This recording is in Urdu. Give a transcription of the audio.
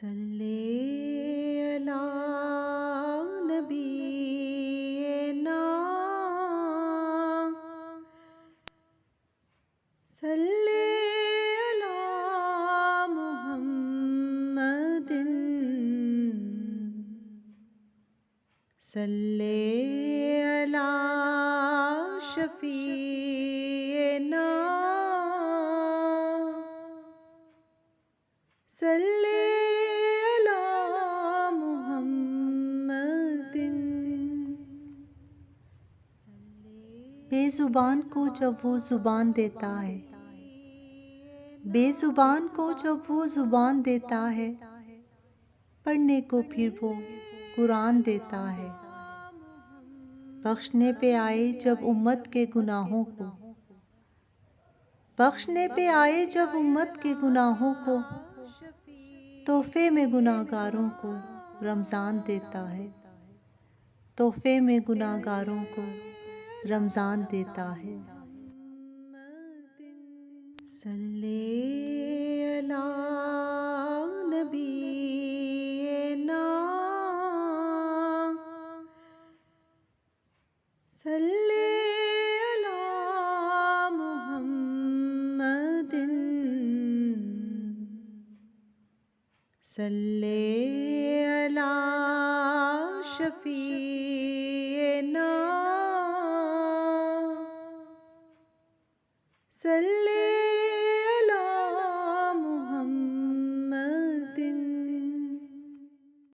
صلی علی نبینا صلی علی محمد صلی علی شفیعنا صلی علی محمد۔ بے زبان کو جب وہ زبان دیتا ہے، بے زبان کو جب وہ زبان دیتا ہے، پڑھنے کو پھر وہ قرآن دیتا ہے۔ بخشنے پہ آئے جب امت کے گناہوں کو، بخشنے پہ آئے جب امت کے گناہوں کو، تحفے میں گناہگاروں کو رمضان دیتا ہے، تحفے میں گناہگاروں کو رمضان دیتا ہے۔ صلی علی نبینا صلی علی محمد صلی علی شفیعنا صلی